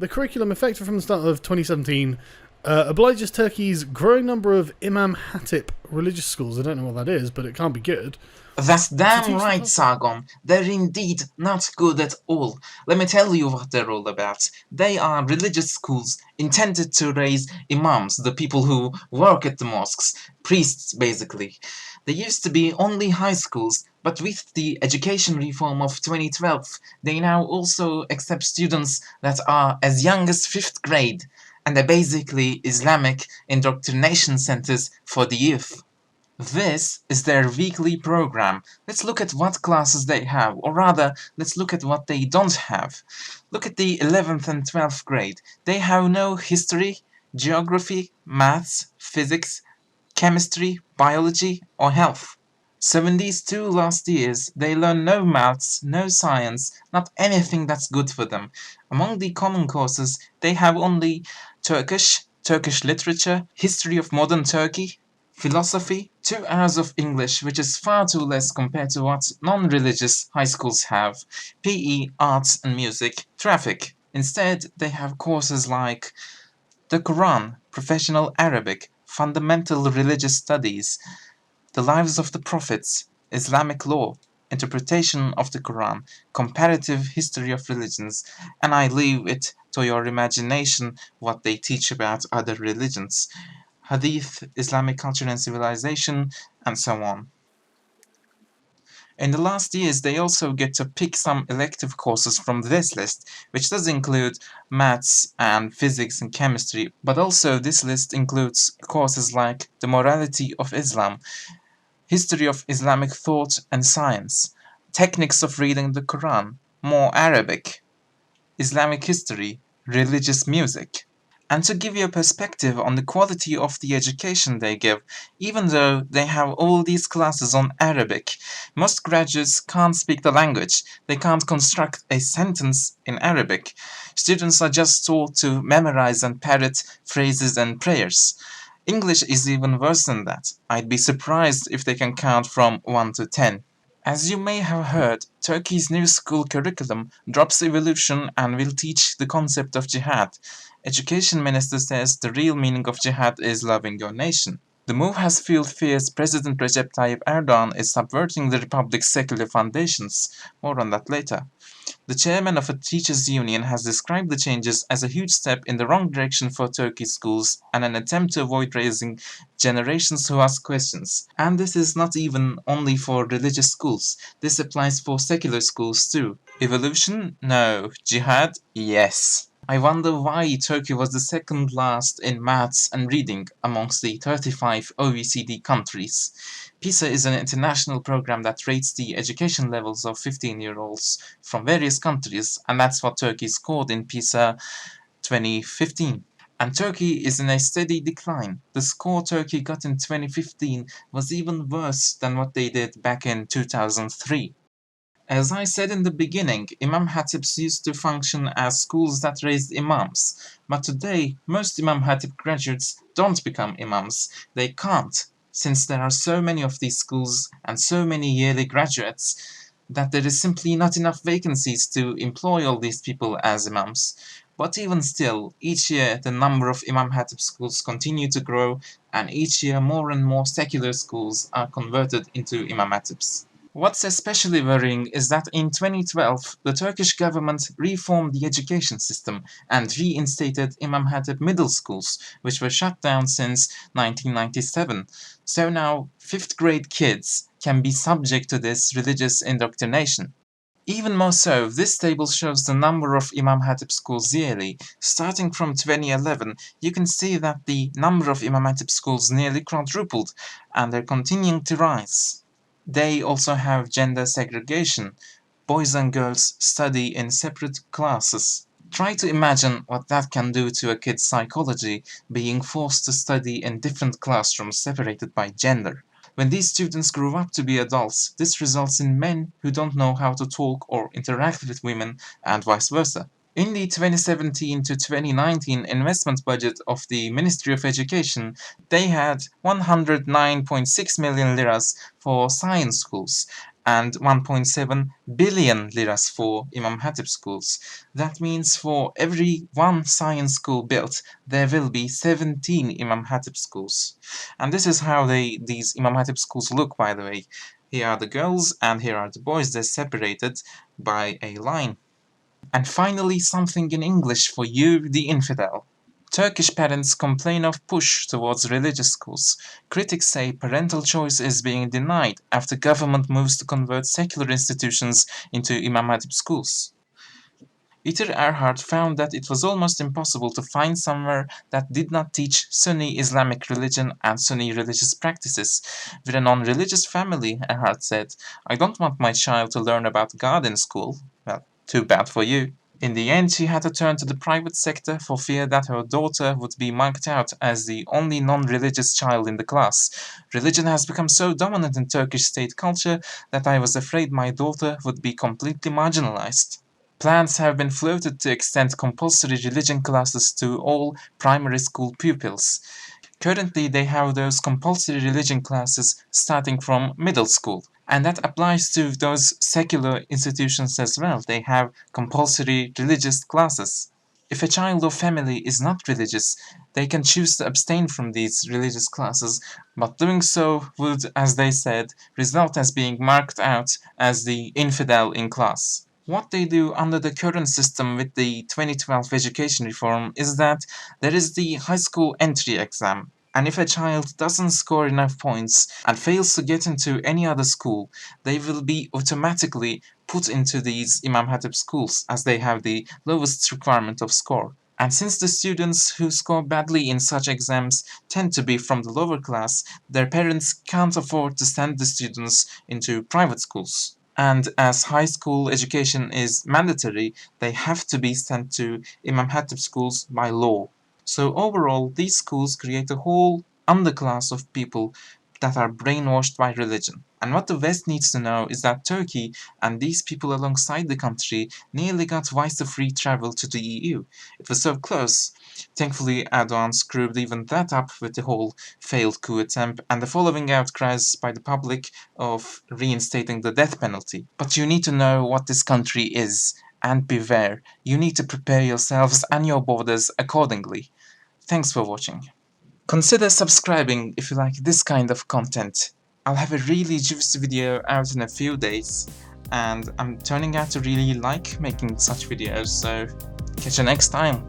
The curriculum, effective from the start of 2017, obliges Turkey's growing number of Imam Hatip religious schools. I don't know what that is, but it can't be good. That's To damn teach the right, class- Sargon. They're indeed not good at all. Let me tell you what they're all about. They are religious schools intended to raise imams, the people who work at the mosques, priests basically. They used to be only high schools, but with the education reform of 2012, they now also accept students that are as young as 5th grade, and they're basically Islamic indoctrination centers for the youth. This is their weekly program. Let's look at what classes they have, or rather, let's look at what they don't have. Look at the 11th and 12th grade. They have no history, geography, maths, physics, chemistry, biology, or health. So in these 2 last years, they learn no maths, no science, not anything that's good for them. Among the common courses, they have only Turkish, Turkish literature, history of modern Turkey, philosophy, 2 hours of English, which is far too less compared to what non-religious high schools have, PE, arts and music, traffic. Instead, they have courses like the Quran, professional Arabic, fundamental religious studies, the lives of the prophets, Islamic law, interpretation of the Quran, comparative history of religions, and I leave it to your imagination what they teach about other religions. Hadith, Islamic culture and civilization, and so on. In the last years, they also get to pick some elective courses from this list, which does include maths and physics and chemistry, but also this list includes courses like the morality of Islam, history of Islamic thought and science, techniques of reading the Quran, more Arabic, Islamic history, religious music. And to give you a perspective on the quality of the education they give, even though they have all these classes on Arabic, most graduates can't speak the language. They can't construct a sentence in Arabic. Students are just taught to memorize and parrot phrases and prayers. English is even worse than that. I'd be surprised if they can count from 1 to 10. As you may have heard, Turkey's new school curriculum drops evolution and will teach the concept of jihad. Education Minister says the real meaning of jihad is loving your nation. The move has fueled fears President Recep Tayyip Erdogan is subverting the republic's secular foundations. More on that later. The chairman of a teachers' union has described the changes as a huge step in the wrong direction for Turkey's schools and an attempt to avoid raising generations who ask questions. And this is not even only for religious schools. This applies for secular schools too. Evolution? No. Jihad? Yes. I wonder why Turkey was the second last in maths and reading amongst the 35 OECD countries. PISA is an international program that rates the education levels of 15-year-olds from various countries, and that's what Turkey scored in PISA 2015. And Turkey is in a steady decline. The score Turkey got in 2015 was even worse than what they did back in 2003. As I said in the beginning, Imam Hatips used to function as schools that raised imams, but today most Imam Hatip graduates don't become imams. They can't, since there are so many of these schools and so many yearly graduates that there is simply not enough vacancies to employ all these people as imams. But even still, each year the number of Imam Hatip schools continue to grow, and each year more and more secular schools are converted into Imam Hatips. What's especially worrying is that in 2012, the Turkish government reformed the education system and reinstated Imam Hatip middle schools, which were shut down since 1997. So now 5th grade kids can be subject to this religious indoctrination. Even more so, this table shows the number of Imam Hatip schools yearly. Starting from 2011, you can see that the number of Imam Hatip schools nearly quadrupled, and they're continuing to rise. They also have gender segregation. Boys and girls study in separate classes. Try to imagine what that can do to a kid's psychology, being forced to study in different classrooms separated by gender. When these students grow up to be adults, this results in men who don't know how to talk or interact with women, and vice versa. In the 2017 to 2019 investment budget of the Ministry of Education, they had 109.6 million liras for science schools, and 1.7 billion liras for Imam Hatip schools. That means for every one science school built, there will be 17 Imam Hatip schools. And this is how these Imam Hatip schools look, by the way. Here are the girls and here are the boys. They're separated by a line. And finally, something in English for you, the infidel. Turkish parents complain of push towards religious schools. Critics say parental choice is being denied after government moves to convert secular institutions into Imam Hatip schools. Peter Erhard found that it was almost impossible to find somewhere that did not teach Sunni Islamic religion and Sunni religious practices. With a non-religious family, Erhard said, "I don't want my child to learn about God in school." Well, too bad for you. In the end, she had to turn to the private sector for fear that her daughter would be marked out as the only non-religious child in the class. Religion has become so dominant in Turkish state culture that I was afraid my daughter would be completely marginalized. Plans have been floated to extend compulsory religion classes to all primary school pupils. Currently, they have those compulsory religion classes starting from middle school. And that applies to those secular institutions as well. They have compulsory religious classes. If a child or family is not religious, they can choose to abstain from these religious classes, but doing so would, as they said, result as being marked out as the infidel in class. What they do under the current system with the 2012 education reform is that there is the high school entry exam, and if a child doesn't score enough points and fails to get into any other school, they will be automatically put into these Imam Hatip schools as they have the lowest requirement of score. And since the students who score badly in such exams tend to be from the lower class, their parents can't afford to send the students into private schools. And as high school education is mandatory, they have to be sent to Imam Hatip schools by law. So overall, these schools create a whole underclass of people that are brainwashed by religion. And what the West needs to know is that Turkey and these people alongside the country nearly got visa-free travel to the EU. It was so close. Thankfully, Erdogan screwed even that up with the whole failed coup attempt and the following outcries by the public of reinstating the death penalty. But you need to know what this country is, and beware, you need to prepare yourselves and your borders accordingly. Thanks for watching. Consider subscribing if you like this kind of content. I'll have a really juicy video out in a few days, and I'm turning out to really like making such videos, so catch you next time.